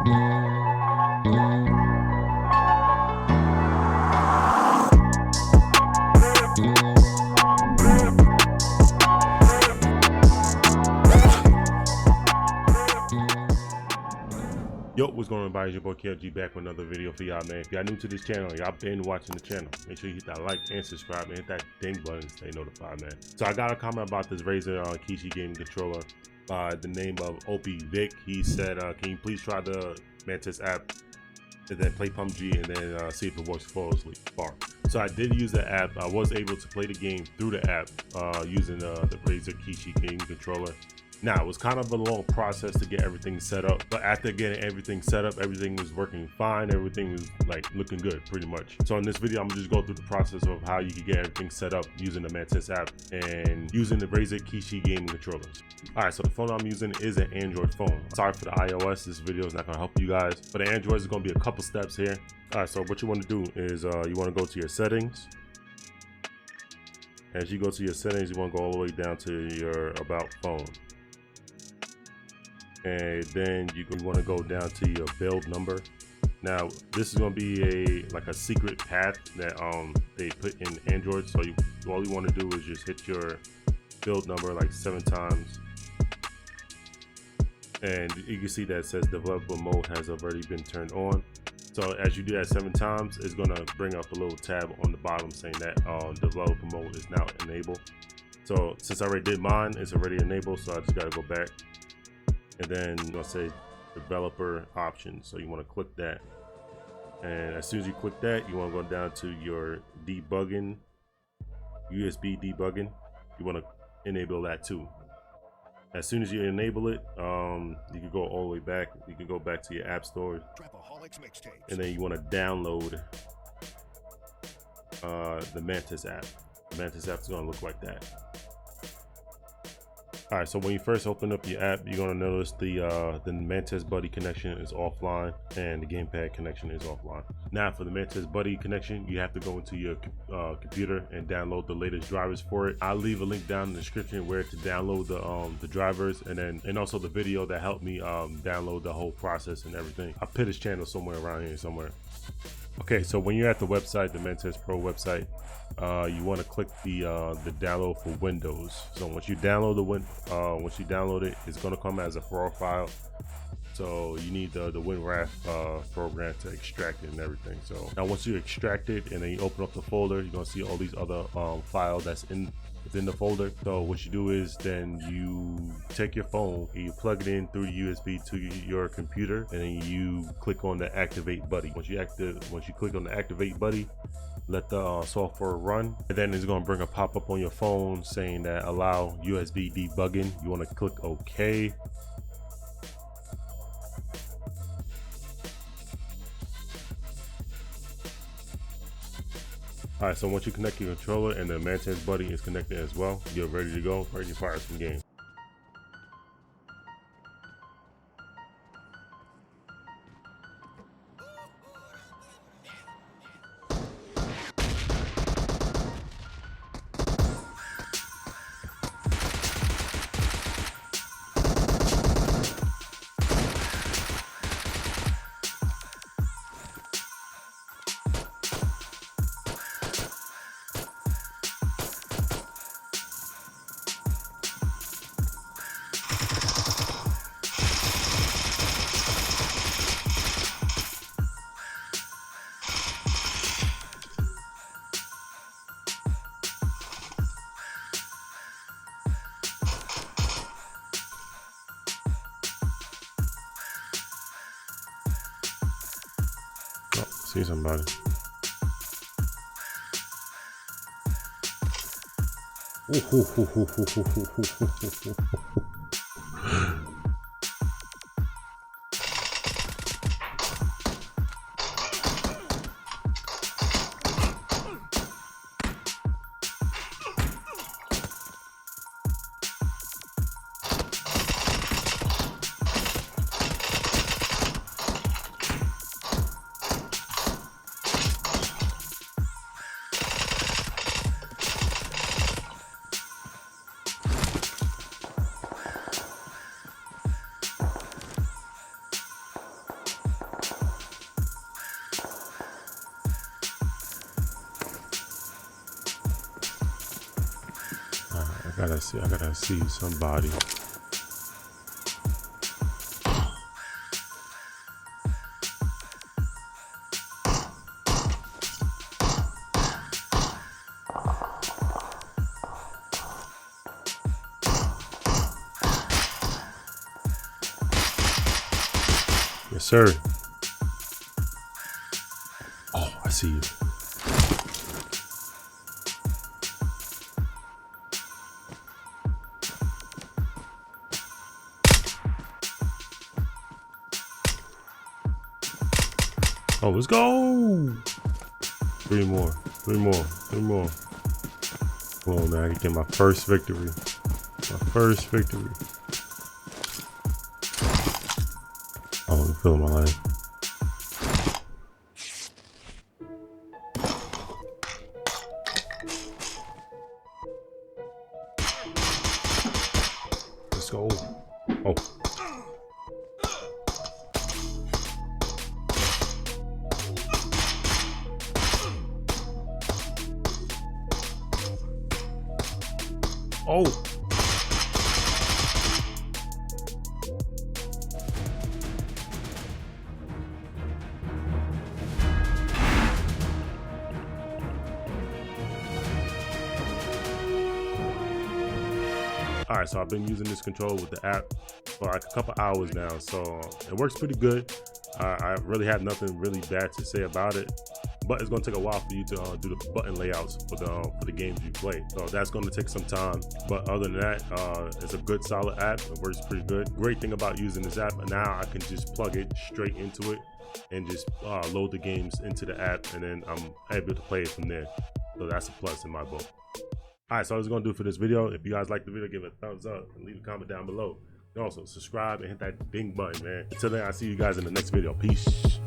Yo, what's going on, everybody? It's your boy KFG back with another video for y'all, man. If y'all new to this channel, y'all been watching the channel, make sure you hit that like and subscribe and hit that ding button to stay notified, man. So I got a comment about this Razer Kishi gaming controller by the name of Opie Vic. He said, can you please try the Mantis app and then play PUBG and then see if it works flawlessly. So I did use the app. I was able to play the game through the app using the Razer Kishi gaming controller. Now, it was kind of a long process to get everything set up, but after getting everything set up, everything was working fine. Everything was like looking good pretty much. So in this video, I'm gonna just go through the process of how you can get everything set up using the Mantis app and using the Razer Kishi gaming controllers. All right, so the phone I'm using is an Android phone. Sorry for the iOS, this video is not gonna help you guys. For the Android, it's gonna be a couple steps here. All right, so what you wanna do is you wanna go to your settings. As you go to your settings, you wanna go all the way down to your about phone. And then you want to go down to your build number. Now this is going to be like a secret path that they put in Android, so all you want to do is just hit your build number like 7 times, and you can see that it says developer mode has already been turned on. So as you do that 7 times, it's going to bring up a little tab on the bottom saying that developer mode is now enabled. So since I already did mine, it's already enabled, so I just got to go back. And then you're gonna say developer options, so you want to click that, and as soon as you click that, you want to go down to your debugging, USB debugging. You want to enable that too. As soon as you enable it, you can go all the way back. You can go back to your app store, and then you want to download the Mantis app. The Mantis app is going to look like that. All right, so when you first open up your app, you're gonna notice the Mantis Buddy connection is offline and the gamepad connection is offline. Now for the Mantis Buddy connection, you have to go into your computer and download the latest drivers for it. I'll leave a link down in the description where to download the drivers, and also the video that helped me download the whole process and everything. I'll put his channel somewhere around here somewhere. Okay, so when you're at the website, the Mantis Pro website, you want to click the download for Windows. So once you download once you download it, it's going to come as a raw file. So you need the WinRAR program to extract it and everything. So now once you extract it and then you open up the folder, you're going to see all these other files that's within the folder. So what you do is then you take your phone and you plug it in through the USB to your computer, and then you click on the activate buddy. Once you click on the activate buddy, let the software run, and then it's going to bring a pop-up on your phone saying that allow USB debugging. You want to click OK. All right, so once you connect your controller and the Mantis Buddy is connected as well, you're ready to go, ready to fire some games. See somebody. gotta see somebody. Yes, sir. Oh, I see you. Oh, let's go. Three more. Come on, man. I can get my first victory. Oh, I'm feeling my life. Let's go. Oh. Oh. Alright, so I've been using this controller with the app for like a couple hours now, so it works pretty good. I really have nothing really bad to say about it, but it's going to take a while for you to do the button layouts for the games you play. So that's going to take some time, but other than that, it's a good solid app. It works pretty good. Great thing about using this app, now I can just plug it straight into it and just load the games into the app, and then I'm able to play it from there. So that's a plus in my book. Alright, so that's going to do for this video. If you guys like the video, give it a thumbs up and leave a comment down below. And also subscribe and hit that ding button, man. Until then, I'll see you guys in the next video. Peace.